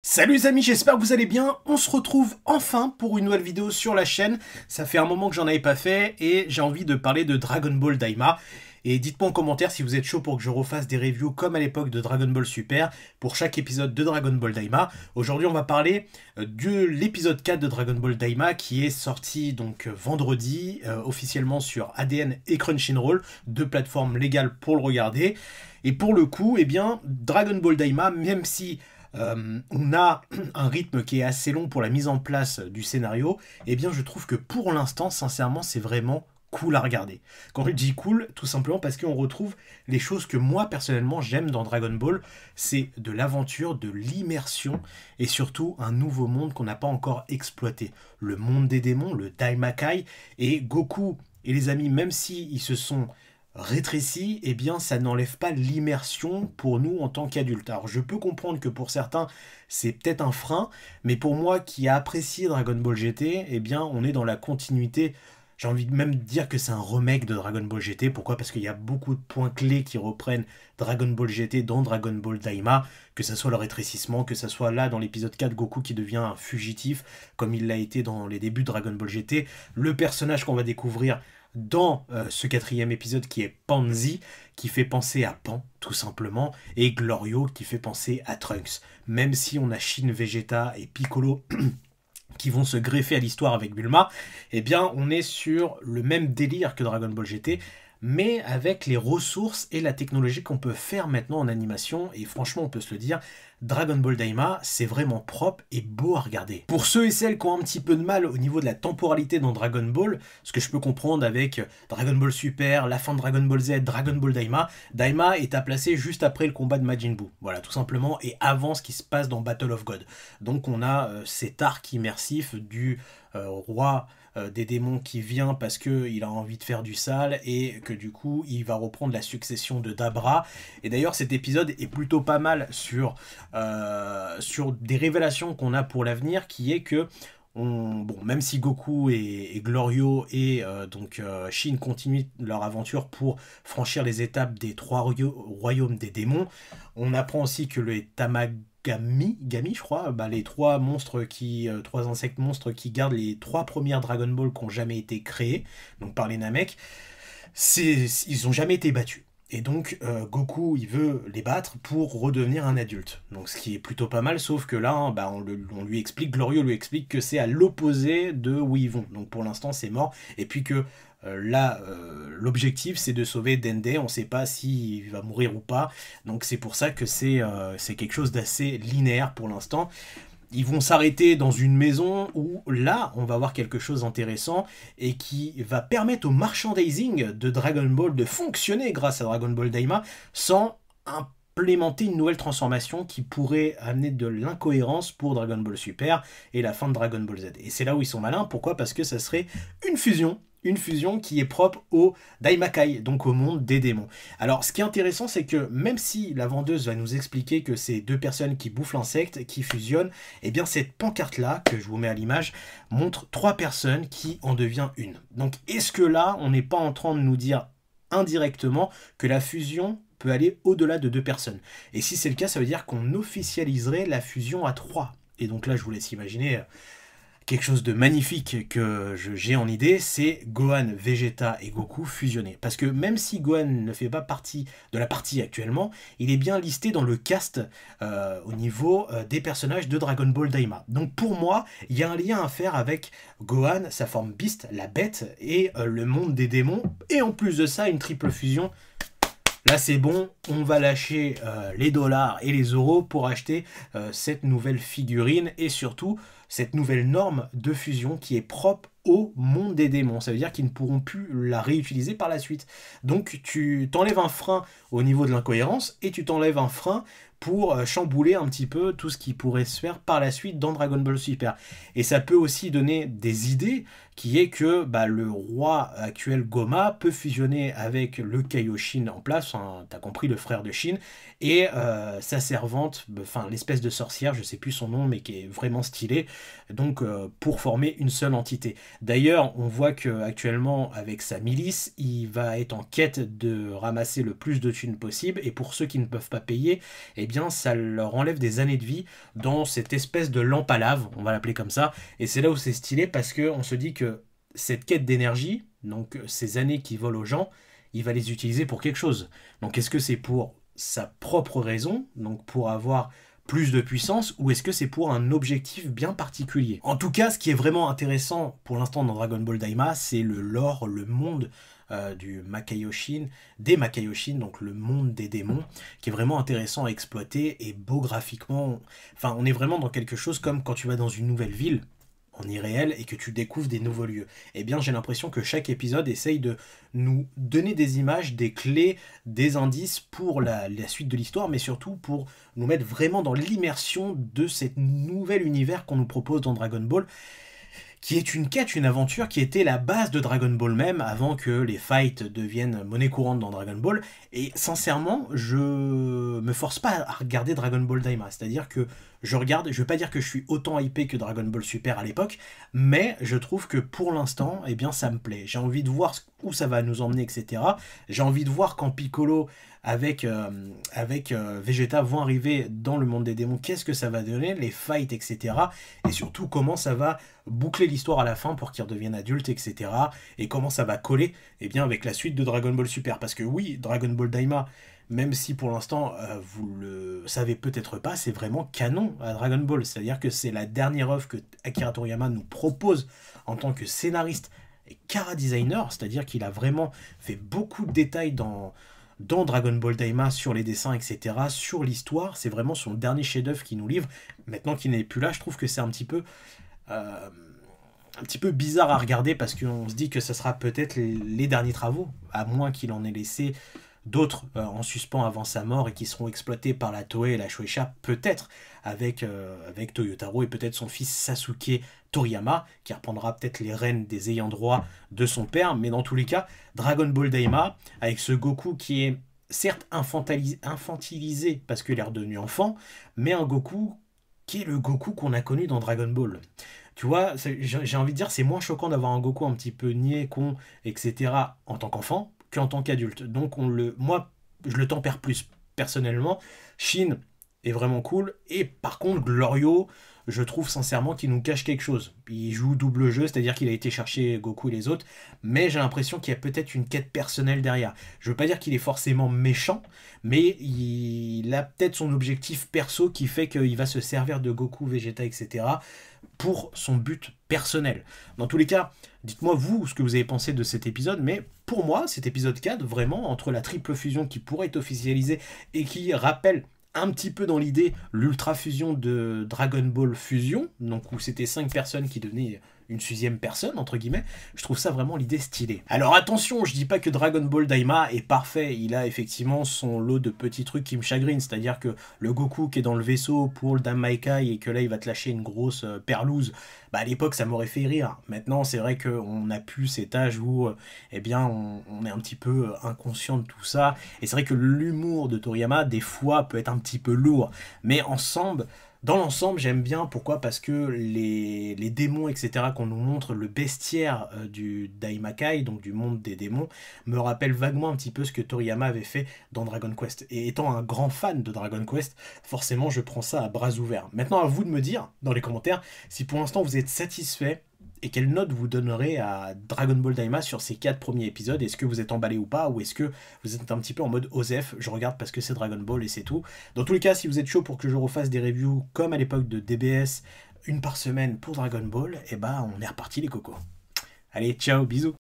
Salut les amis, j'espère que vous allez bien. On se retrouve enfin pour une nouvelle vidéo sur la chaîne. Ça fait un moment que j'en avais pas fait et j'ai envie de parler de Dragon Ball Daima. Et dites-moi en commentaire si vous êtes chaud pour que je refasse des reviews comme à l'époque de Dragon Ball Super pour chaque épisode de Dragon Ball Daima. Aujourd'hui on va parler de l'épisode 4 de Dragon Ball Daima qui est sorti donc vendredi officiellement sur ADN et Crunchyroll, deux plateformes légales pour le regarder. Et pour le coup, eh bien, Dragon Ball Daima, même si on a un rythme qui est assez long pour la mise en place du scénario, et bien je trouve que pour l'instant, sincèrement, c'est vraiment cool à regarder. Quand je dis cool, tout simplement parce qu'on retrouve les choses que moi personnellement j'aime dans Dragon Ball, c'est de l'aventure, de l'immersion et surtout un nouveau monde qu'on n'a pas encore exploité. Le monde des démons, le Daimakai, et Goku et les amis, même s'ils se sont rétréci, eh bien ça n'enlève pas l'immersion pour nous en tant qu'adultes. Alors je peux comprendre que pour certains c'est peut-être un frein, mais pour moi qui a apprécié Dragon Ball GT, eh bien on est dans la continuité. J'ai envie de même dire que c'est un remake de Dragon Ball GT. Pourquoi? Parce qu'il y a beaucoup de points clés qui reprennent Dragon Ball GT dans Dragon Ball Daima, que ce soit le rétrécissement, que ce soit là dans l'épisode 4, Goku qui devient un fugitif, comme il l'a été dans les débuts de Dragon Ball GT, le personnage qu'on va découvrir dans ce quatrième épisode qui est Panzi, qui fait penser à Pan, tout simplement, et Glorio qui fait penser à Trunks. Même si on a Shin, Vegeta et Piccolo qui vont se greffer à l'histoire avec Bulma, eh bien on est sur le même délire que Dragon Ball GT, mais avec les ressources et la technologie qu'on peut faire maintenant en animation, et franchement on peut se le dire, Dragon Ball Daima, c'est vraiment propre et beau à regarder. Pour ceux et celles qui ont un petit peu de mal au niveau de la temporalité dans Dragon Ball, ce que je peux comprendre avec Dragon Ball Super, la fin de Dragon Ball Z, Dragon Ball Daima, Daima est à placer juste après le combat de Majin Buu. Voilà, tout simplement, et avant ce qui se passe dans Battle of God. Donc on a cet arc immersif du roi des démons qui vient parce qu'il a envie de faire du sale et que du coup il va reprendre la succession de Dabra. Et d'ailleurs cet épisode est plutôt pas mal sur des révélations qu'on a pour l'avenir, qui est que même si Goku et Glorio et Shin continuent leur aventure pour franchir les étapes des trois royaumes des démons, on apprend aussi que les Gami, je crois, les trois trois insectes monstres qui gardent les trois premières Dragon Ball qui n'ont jamais été créées, donc par les Namek, ils n'ont jamais été battus. Et donc Goku il veut les battre pour redevenir un adulte. Donc ce qui est plutôt pas mal, sauf que là on lui explique, Glorio lui explique que c'est à l'opposé de où ils vont. Donc pour l'instant c'est mort. Et puis que l'objectif c'est de sauver Dende, on sait pas s'il va mourir ou pas. Donc c'est pour ça que c'est quelque chose d'assez linéaire pour l'instant. Ils vont s'arrêter dans une maison où là, on va voir quelque chose d'intéressant et qui va permettre au merchandising de Dragon Ball de fonctionner grâce à Dragon Ball Daima sans implémenter une nouvelle transformation qui pourrait amener de l'incohérence pour Dragon Ball Super et la fin de Dragon Ball Z. Et c'est là où ils sont malins. Pourquoi? Parce que ça serait une fusion. Une fusion qui est propre au Daimakai, donc au monde des démons. Alors, ce qui est intéressant, c'est que même si la vendeuse va nous expliquer que c'est deux personnes qui bouffent l'insecte, qui fusionnent, eh bien cette pancarte-là, que je vous mets à l'image, montre trois personnes qui en devient une. Donc, est-ce que là, on n'est pas en train de nous dire indirectement que la fusion peut aller au-delà de deux personnes? Et si c'est le cas, ça veut dire qu'on officialiserait la fusion à trois. Et donc là, je vous laisse imaginer quelque chose de magnifique que j'ai en idée, c'est Gohan, Vegeta et Goku fusionnés. Parce que même si Gohan ne fait pas partie de la partie actuellement, il est bien listé dans le cast au niveau des personnages de Dragon Ball Daima. Donc pour moi, il y a un lien à faire avec Gohan, sa forme Beast, la bête, et le monde des démons. Et en plus de ça, une triple fusion. Là c'est bon, on va lâcher les dollars et les euros pour acheter cette nouvelle figurine et surtout cette nouvelle norme de fusion qui est propre au monde des démons. Ça veut dire qu'ils ne pourront plus la réutiliser par la suite. Donc tu t'enlèves un frein au niveau de l'incohérence et tu t'enlèves un frein pour chambouler un petit peu tout ce qui pourrait se faire par la suite dans Dragon Ball Super. Et ça peut aussi donner des idées, qui est que le roi actuel Goma peut fusionner avec le Kaioshin en place, hein, t'as compris, le frère de Shin, et sa servante, l'espèce de sorcière, je sais plus son nom, mais qui est vraiment stylée, donc pour former une seule entité. D'ailleurs, on voit qu'actuellement, avec sa milice, il va être en quête de ramasser le plus de thunes possible, et pour ceux qui ne peuvent pas payer, eh bien ça leur enlève des années de vie dans cette espèce de lampe à lave, on va l'appeler comme ça, et c'est là où c'est stylé, parce qu'on se dit que cette quête d'énergie, donc ces années qui volent aux gens, il va les utiliser pour quelque chose. Donc est-ce que c'est pour sa propre raison, donc pour avoir plus de puissance, ou est-ce que c'est pour un objectif bien particulier? En tout cas, ce qui est vraiment intéressant pour l'instant dans Dragon Ball Daima, c'est le lore, le monde du Makaioshin, des Makaioshin, donc le monde des démons, qui est vraiment intéressant à exploiter et beau graphiquement. Enfin, on est vraiment dans quelque chose comme quand tu vas dans une nouvelle ville, en irréel, et que tu découvres des nouveaux lieux. Eh bien, j'ai l'impression que chaque épisode essaye de nous donner des images, des clés, des indices pour la suite de l'histoire, mais surtout pour nous mettre vraiment dans l'immersion de cet nouvel univers qu'on nous propose dans Dragon Ball, qui est une quête, une aventure qui était la base de Dragon Ball même, avant que les fights deviennent monnaie courante dans Dragon Ball. Et sincèrement, je me force pas à regarder Dragon Ball Daima, c'est-à-dire que je regarde, je vais pas dire que je suis autant hypé que Dragon Ball Super à l'époque, mais je trouve que pour l'instant, eh bien ça me plaît. J'ai envie de voir où ça va nous emmener, etc. J'ai envie de voir quand Piccolo avec Vegeta vont arriver dans le monde des démons, qu'est-ce que ça va donner, les fights, etc. Et surtout comment ça va boucler l'histoire à la fin pour qu'ils redeviennent adultes, etc. Et comment ça va coller, eh bien, avec la suite de Dragon Ball Super. Parce que oui, Dragon Ball Daima, même si pour l'instant vous le savez peut-être pas, c'est vraiment canon à Dragon Ball. C'est-à-dire que c'est la dernière œuvre que Akira Toriyama nous propose en tant que scénariste et chara-designer, c'est-à-dire qu'il a vraiment fait beaucoup de détails dans Dragon Ball Daima, sur les dessins, etc., sur l'histoire. C'est vraiment son dernier chef-d'œuvre qu'il nous livre. Maintenant qu'il n'est plus là, je trouve que c'est un petit peu bizarre à regarder, parce qu'on se dit que ce sera peut-être les derniers travaux, à moins qu'il en ait laissé d'autres en suspens avant sa mort et qui seront exploités par la Toei et la Shueisha, peut-être avec Toyotaro et peut-être son fils Sasuke Toriyama, qui reprendra peut-être les rênes des ayants droit de son père. Mais dans tous les cas, Dragon Ball Daima, avec ce Goku qui est certes infantilisé parce qu'il est redevenu enfant, mais un Goku qui est le Goku qu'on a connu dans Dragon Ball. Tu vois, j'ai envie de dire, c'est moins choquant d'avoir un Goku un petit peu niais, con, etc. en tant qu'enfant qu'en tant qu'adulte. Donc moi, je le tempère plus personnellement. Shin est vraiment cool, et par contre Glorio, je trouve sincèrement qu'il nous cache quelque chose. Il joue double jeu, c'est-à-dire qu'il a été chercher Goku et les autres, mais j'ai l'impression qu'il y a peut-être une quête personnelle derrière. Je veux pas dire qu'il est forcément méchant, mais il a peut-être son objectif perso qui fait qu'il va se servir de Goku, Vegeta, etc. pour son but personnel. Dans tous les cas, dites-moi vous ce que vous avez pensé de cet épisode, mais pour moi, cet épisode 4, vraiment, entre la triple fusion qui pourrait être officialisée et qui rappelle un petit peu dans l'idée l'ultra fusion de Dragon Ball Fusion, donc où c'était 5 personnes qui devenaient une 6e personne, entre guillemets, je trouve ça vraiment l'idée stylée. Alors attention, je dis pas que Dragon Ball Daima est parfait, il a effectivement son lot de petits trucs qui me chagrinent, c'est-à-dire que le Goku qui est dans le vaisseau pour le Damaikai et que là il va te lâcher une grosse perlouse, bah à l'époque ça m'aurait fait rire. Maintenant c'est vrai qu'on a plus cet âge où eh bien on est un petit peu inconscient de tout ça, et c'est vrai que l'humour de Toriyama des fois peut être un petit peu lourd, mais dans l'ensemble, j'aime bien. Pourquoi? Parce que les démons, etc., qu'on nous montre, le bestiaire du Daimakai, donc du monde des démons, me rappelle vaguement un petit peu ce que Toriyama avait fait dans Dragon Quest. Et étant un grand fan de Dragon Quest, forcément, je prends ça à bras ouverts. Maintenant, à vous de me dire, dans les commentaires, si pour l'instant vous êtes satisfait, et quelle note vous donnerez à Dragon Ball Daima sur ces 4 premiers épisodes? Est-ce que vous êtes emballé ou pas? Ou est-ce que vous êtes un petit peu en mode OSEF, je regarde parce que c'est Dragon Ball et c'est tout? Dans tous les cas, si vous êtes chaud pour que je refasse des reviews comme à l'époque de DBS, une par semaine pour Dragon Ball, et bah on est reparti les cocos. Allez, ciao, bisous.